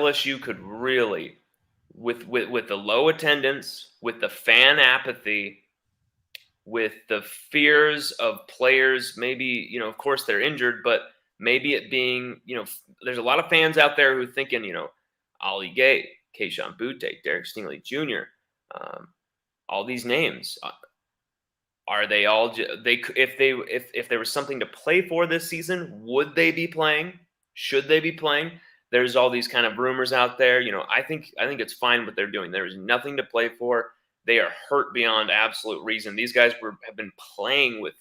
LSU could really, with the low attendance, with the fan apathy, with the fears of players, maybe, of course they're injured, but maybe it being, there's a lot of fans out there who are thinking, Ollie Gay, Keyshawn Butte, Derek Stingley Jr., all these names. Are they all if there was something to play for this season, would they be playing? Should they be playing? There's all these kind of rumors out there. I think it's fine what they're doing. There is nothing to play for. They are hurt beyond absolute reason. These guys have been playing with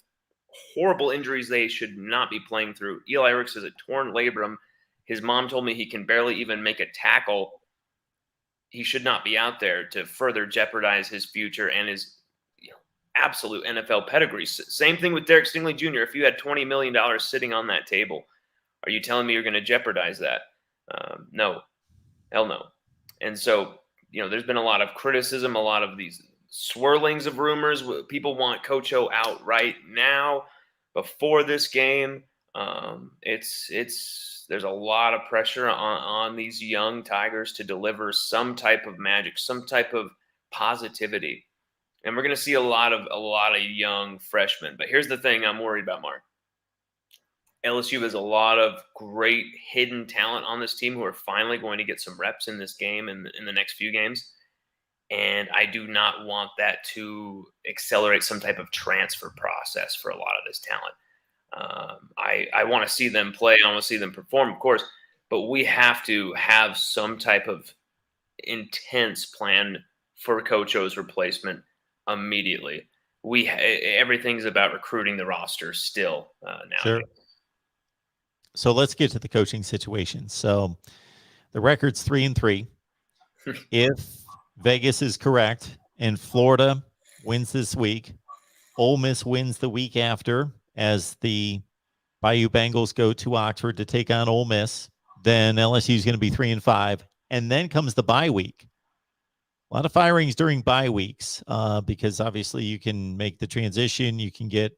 horrible injuries they should not be playing through. Eli Ricks has a torn labrum. His mom told me he can barely even make a tackle. He should not be out there to further jeopardize his future and his absolute NFL pedigree. Same thing with Derek Stingley Jr. If you had $20 million sitting on that table, are you telling me you're going to jeopardize that? No. Hell no. And so, there's been a lot of criticism, a lot of these swirlings of rumors. People want Coach O out right now before this game. There's a lot of pressure on these young Tigers to deliver some type of magic, some type of positivity. And we're going to see a lot of young freshmen. But here's the thing I'm worried about, Mark. LSU has a lot of great hidden talent on this team who are finally going to get some reps in this game and in the next few games. And I do not want that to accelerate some type of transfer process for a lot of this talent. I want to see them play. I want to see them perform, of course. But we have to have some type of intense plan for Coach O's replacement immediately. Everything's about recruiting the roster still now. Sure. So let's get to the coaching situation. So the record's 3-3. If Vegas is correct and Florida wins this week, Ole Miss wins the week after as the Bayou Bengals go to Oxford to take on Ole Miss, then LSU is going to be 3-5. And then comes the bye week. A lot of firings during bye weeks because obviously you can make the transition. You can get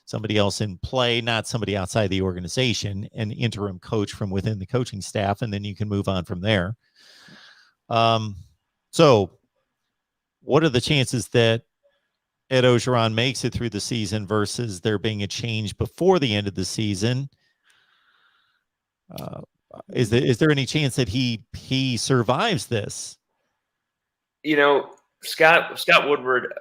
somebody else in play, not somebody outside the organization, an interim coach from within the coaching staff, and then you can move on from there. So what are the chances that Ed Orgeron makes it through the season versus there being a change before the end of the season? Is there any chance that he survives this? Scott Woodward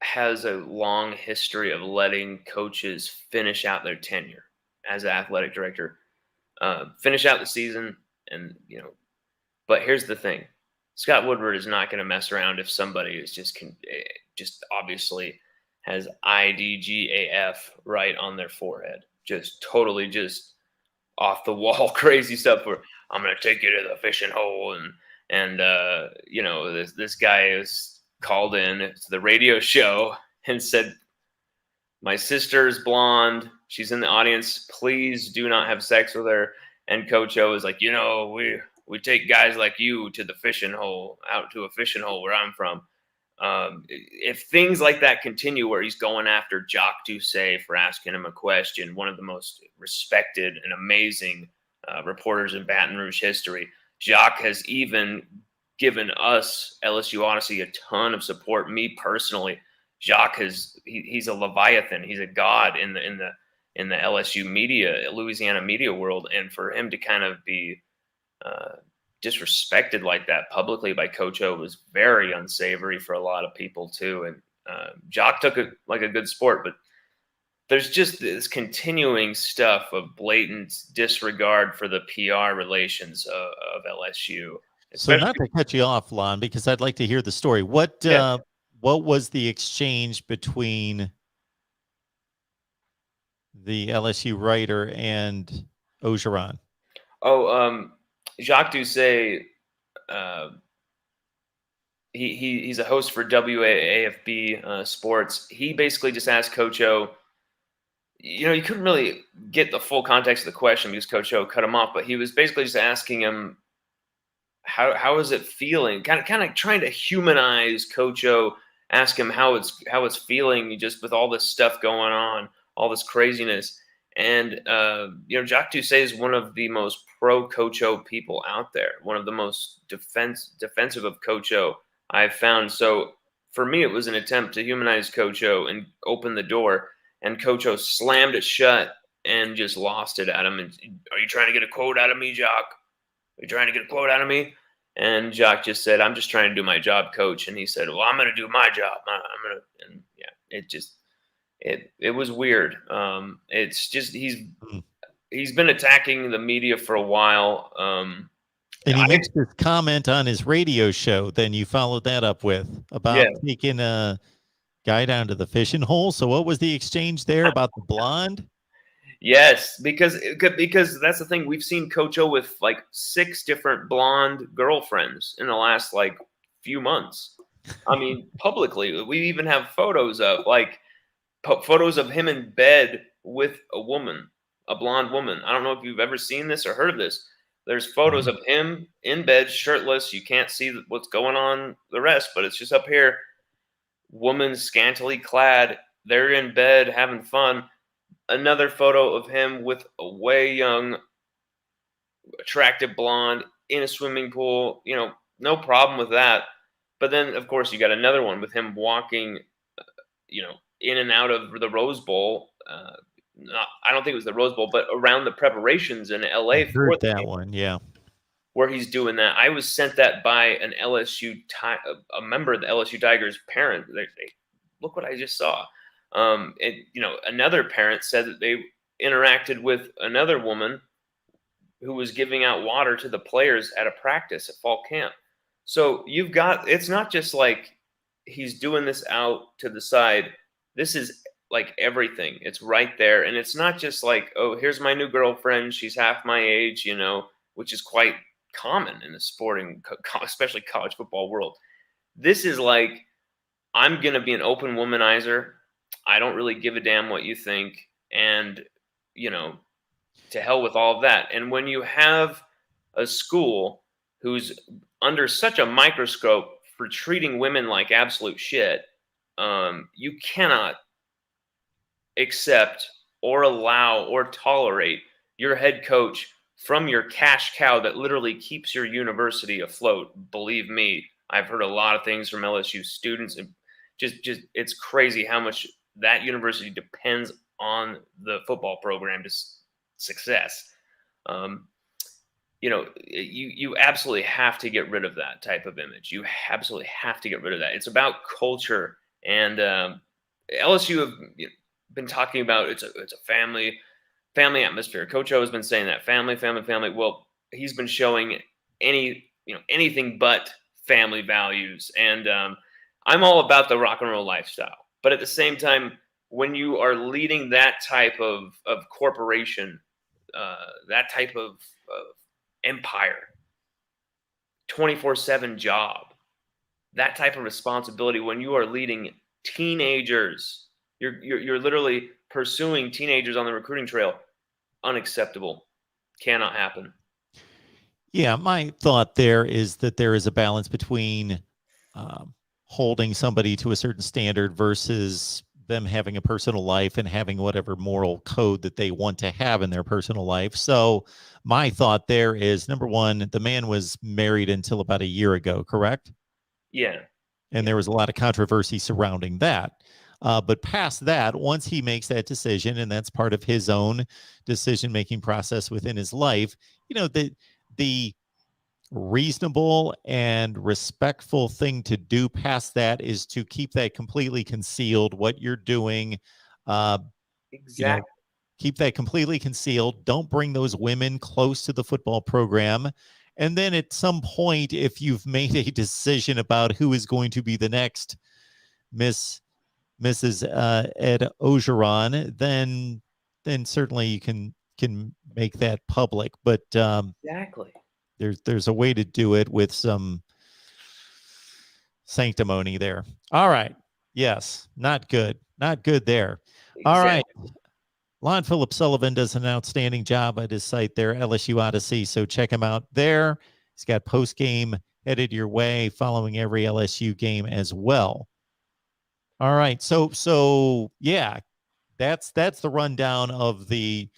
has a long history of letting coaches finish out their tenure as an athletic director, finish out the season. And, but here's the thing. Scott Woodward is not going to mess around if somebody is just obviously has IDGAF right on their forehead. Just totally just off the wall crazy stuff where I'm going to take you to the fishing hole. And this guy is called in to the radio show and said, my sister's blonde. She's in the audience. Please do not have sex with her. And Coach O is like, we take guys like you to the fishing hole, out to a fishing hole where I'm from. If things like that continue where he's going after Jacques Doucet for asking him a question, one of the most respected and amazing reporters in Baton Rouge history, Jacques has even given us, LSU Odyssey, a ton of support. Me personally, Jacques he's a Leviathan. He's a god in the LSU media, Louisiana media world. And for him to kind of be disrespected like that publicly by Coach O was very unsavory for a lot of people too. And Jacques took it like a good sport, but there's just this continuing stuff of blatant disregard for the PR relations of LSU. So not to cut you off, Lon, because I'd like to hear the story. What was the exchange between the LSU writer and Ogeron? Jacques Doucet, he's a host for WAFB Sports. He basically just asked Coach O, you couldn't really get the full context of the question because Coach O cut him off, but he was basically just asking him, how is it feeling? Kind of trying to humanize Coach O, ask him how it's feeling just with all this stuff going on, all this craziness. And Jacques Doucet is one of the most pro Coach O people out there. One of the most defensive of Coach O I've found. So for me, it was an attempt to humanize Coach O and open the door. And Coach O slammed it shut and just lost it at him. And, are you trying to get a quote out of me, Jacques? Are you trying to get a quote out of me? And Jacques just said, I'm just trying to do my job, coach. And he said, well, I'm going to do my job. And yeah, it was weird. It's just, he's been attacking the media for a while. And he makes this comment on his radio show. Then you followed that up with about taking a guy down to the fishing hole. So what was the exchange there about the blonde? Yes, because that's the thing. We've seen Coach O with like 6 different blonde girlfriends in the last like few months. I mean, publicly, we even have photos of him in bed with a woman, a blonde woman. I don't know if you've ever seen this or heard of this. There's photos of him in bed, shirtless. You can't see what's going on the rest, but it's just up here. Woman scantily clad. They're in bed having fun. Another photo of him with a way young, attractive blonde in a swimming pool. No problem with that. But then, of course, you got another one with him walking, in and out of the Rose Bowl. I don't think it was the Rose Bowl, but around the preparations in LA. I heard that one, yeah. Where he's doing that. I was sent that by an a member of the LSU Tigers parent. They look what I just saw. Another parent said that they interacted with another woman who was giving out water to the players at a practice at fall camp. So it's not just like he's doing this out to the side. This is like everything. It's right there. And it's not just like, oh, here's my new girlfriend. She's half my age, which is quite common in the sporting, especially college football world. This is like, I'm going to be an open womanizer. I don't really give a damn what you think. And, to hell with all of that. And when you have a school who's under such a microscope for treating women like absolute shit, you cannot accept or allow or tolerate your head coach from your cash cow that literally keeps your university afloat. Believe me, I've heard a lot of things from LSU students, and just it's crazy how much that university depends on the football program to success. You absolutely have to get rid of that type of image. You absolutely have to get rid of that. It's about culture, and LSU have been talking about it's a family atmosphere. Coach O has been saying that family. Well, he's been showing anything but family values, and I'm all about the rock and roll lifestyle. But at the same time, when you are leading that type of corporation, that type of empire, 24/7 job, that type of responsibility, when you are leading teenagers, you're literally pursuing teenagers on the recruiting trail. Unacceptable. Cannot happen. Yeah, my thought there is that there is a balance between holding somebody to a certain standard versus them having a personal life and having whatever moral code that they want to have in their personal life. So my thought there is, number one, the man was married until about a year ago, correct? Yeah. And there was a lot of controversy surrounding that. But past that, once he makes that decision, and that's part of his own decision-making process within his life, the reasonable and respectful thing to do past that is to keep that completely concealed, what you're doing. Exactly. Keep that completely concealed. Don't bring those women close to the football program. And then at some point, if you've made a decision about who is going to be the next Mrs. Ed Orgeron, then certainly you can make that public. But exactly. There's a way to do it with some sanctimony there. All right. Yes. Not good. Not good there. Exactly. All right. Lon Philip Sullivan does an outstanding job at his site there, LSU Odyssey. So check him out there. He's got post game headed your way following every LSU game as well. All right. So yeah, That's the rundown of the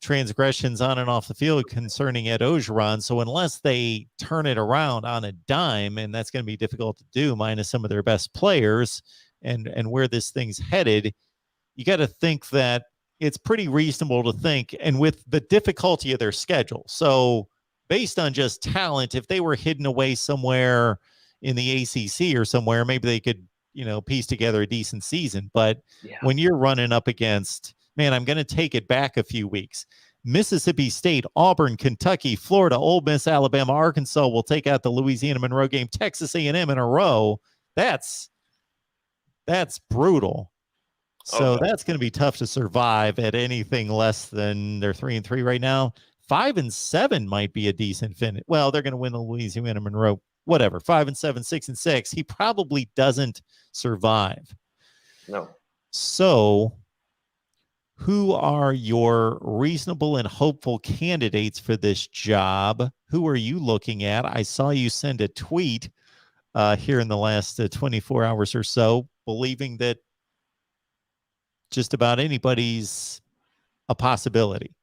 transgressions on and off the field concerning Ed Orgeron. So unless they turn it around on a dime, and that's going to be difficult to do, minus some of their best players, and where this thing's headed, you got to think that it's pretty reasonable to think, and with the difficulty of their schedule. So based on just talent, if they were hidden away somewhere in the ACC or somewhere, maybe they could, piece together a decent season. But when you're running up against, man, I'm going to take it back a few weeks. Mississippi State, Auburn, Kentucky, Florida, Ole Miss, Alabama, Arkansas will take out the Louisiana Monroe game, Texas A&M in a row. That's brutal. So that's going to be tough to survive at anything less than they're 3-3 right now. 5-7 might be a decent finish. Well, they're going to win the Louisiana Monroe, whatever. 5-7, 6-6. He probably doesn't survive. No. So who are your reasonable and hopeful candidates for this job? Who are you looking at? I saw you send a tweet here in the last 24 hours or so, believing that just about anybody's a possibility.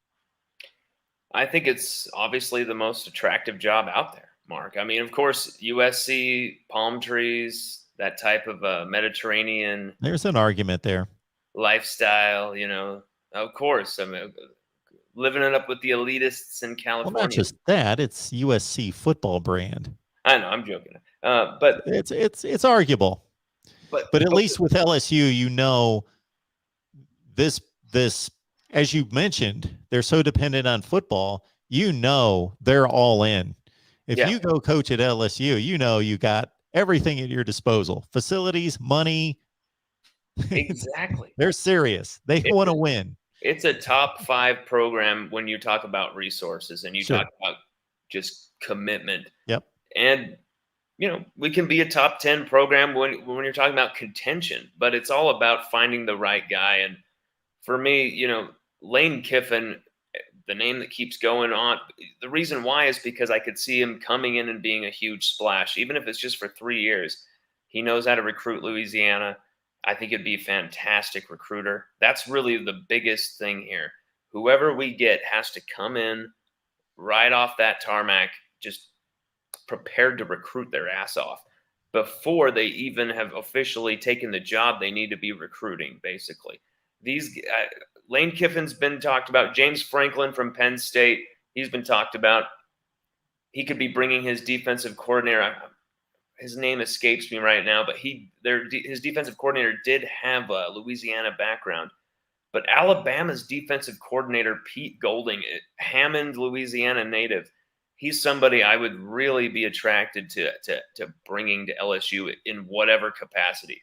I think it's obviously the most attractive job out there, Mark. I mean, of course, USC, palm trees, that type of Mediterranean. There's an argument there. Lifestyle, of course. I mean, living it up with the elitists in California. Well, not just that; it's USC football brand. I know, I'm joking, but it's arguable. But at least with LSU, this, as you mentioned, they're so dependent on football. They're all in. If you go coach at LSU, you got everything at your disposal: facilities, money. Exactly. They're serious. They want to win. It's a top 5 program when you talk about resources and you talk about just commitment. Yep. And, we can be a top 10 program when you're talking about contention, but it's all about finding the right guy. And for me, Lane Kiffin, the name that keeps going on, the reason why is because I could see him coming in and being a huge splash, even if it's just for 3 years. He knows how to recruit Louisiana. I think it'd be a fantastic recruiter. That's really the biggest thing here. Whoever we get has to come in right off that tarmac, just prepared to recruit their ass off before they even have officially taken the job they need to be recruiting, basically. Lane Kiffin's been talked about. James Franklin from Penn State, he's been talked about. He could be bringing his defensive coordinator. His name escapes me right now, but his defensive coordinator did have a Louisiana background. But Alabama's defensive coordinator, Pete Golding, Hammond, Louisiana native, he's somebody I would really be attracted to bringing to LSU in whatever capacity.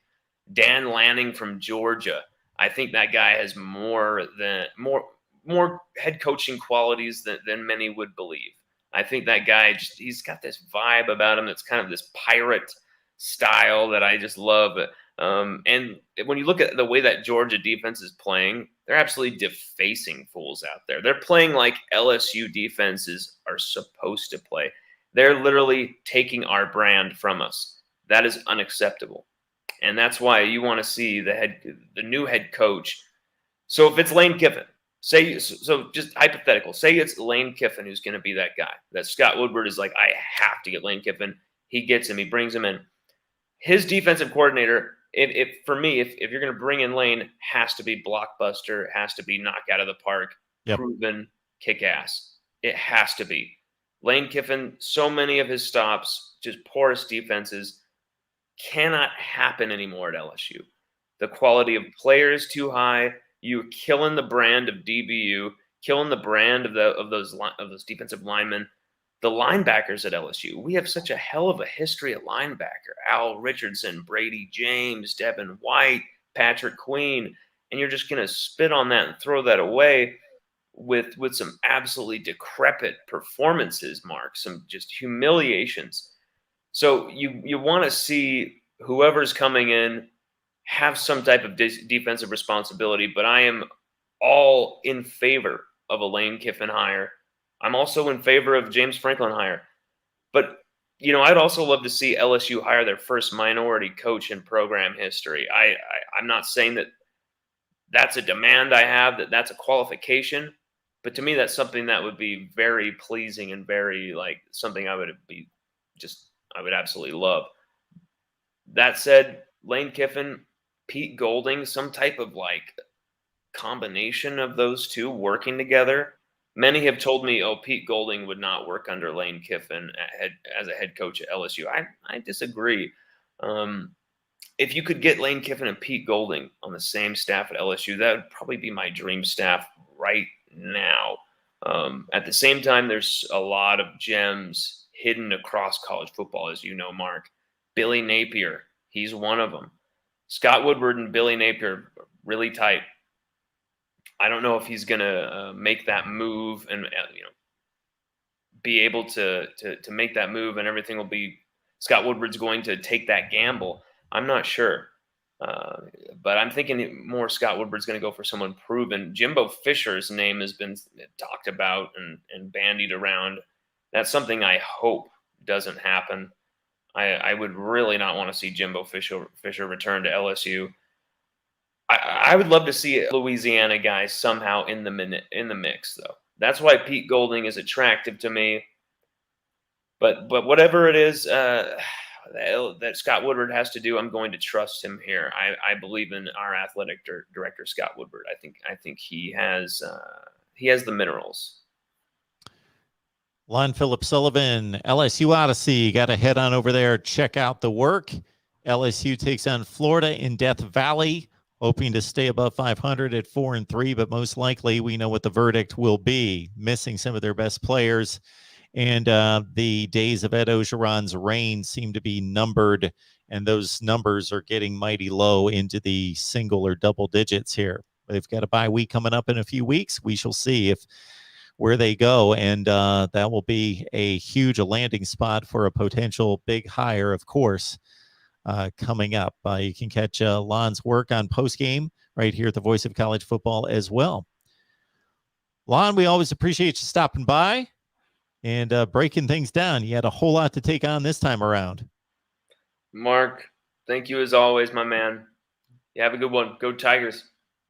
Dan Lanning from Georgia, I think that guy has more head coaching qualities than many would believe. I think that guy, he's got this vibe about him that's kind of this pirate style that I just love. And when you look at the way that Georgia defense is playing, they're absolutely defacing fools out there. They're playing like LSU defenses are supposed to play. They're literally taking our brand from us. That is unacceptable. And that's why you want to see the new head coach. So if it's Lane Kiffin, so just hypothetical, say it's Lane Kiffin who's going to be that guy. That Scott Woodward is like, I have to get Lane Kiffin. He gets him. He brings him in. His defensive coordinator, for me, if you're going to bring in Lane, has to be blockbuster, has to be knock out of the park, proven, kick ass. It has to be. Lane Kiffin, so many of his stops, just porous defenses, cannot happen anymore at LSU. The quality of players too high. You're killing the brand of DBU, killing the brand of those defensive linemen. The linebackers at LSU, we have such a hell of a history at linebacker. Al Richardson, Brady James, Devin White, Patrick Queen, and you're just going to spit on that and throw that away with some absolutely decrepit performances, Mark, some just humiliations. So you want to see whoever's coming in have some type of defensive responsibility, but I am all in favor of a Lane Kiffin hire. I'm also in favor of James Franklin hire. But, I'd also love to see LSU hire their first minority coach in program history. I'm not saying that that's a demand I have, that's a qualification. But to me, that's something that would be very pleasing and very like something I would absolutely love. That said, Lane Kiffin, Pete Golding, some type of like combination of those two working together. Many have told me, oh, Pete Golding would not work under Lane Kiffin as a head coach at LSU. I disagree. If you could get Lane Kiffin and Pete Golding on the same staff at LSU, that would probably be my dream staff right now. At the same time, there's a lot of gems hidden across college football, as you know, Mark. Billy Napier, he's one of them. Scott Woodward and Billy Napier, really tight. I don't know if he's going to make that move and be able to make that move, and everything will be Scott Woodward's going to take that gamble. I'm not sure. But I'm thinking more Scott Woodward's going to go for someone proven. Jimbo Fisher's name has been talked about and bandied around. That's something I hope doesn't happen. I would really not want to see Jimbo Fisher return to LSU. I would love to see a Louisiana guy somehow in the mix, though. That's why Pete Golding is attractive to me. But whatever it is that Scott Woodward has to do, I'm going to trust him here. I believe in our athletic director, Scott Woodward. I think he has the minerals. Lon Philip Sullivan, LSU Odyssey. Got to head on over there, check out the work. LSU takes on Florida in Death Valley, hoping to stay above 500 at 4-3, but most likely we know what the verdict will be. Missing some of their best players, and the days of Ed Orgeron's reign seem to be numbered, and those numbers are getting mighty low into the single or double digits here. They've got a bye week coming up in a few weeks. We shall see where they go, and that will be a huge landing spot for a potential big hire, of course, coming up. You can catch Lon's work on postgame right here at the Voice of College Football as well. Lon, we always appreciate you stopping by and breaking things down. You had a whole lot to take on this time around. Mark, thank you as always, my man. You have a good one. Go Tigers.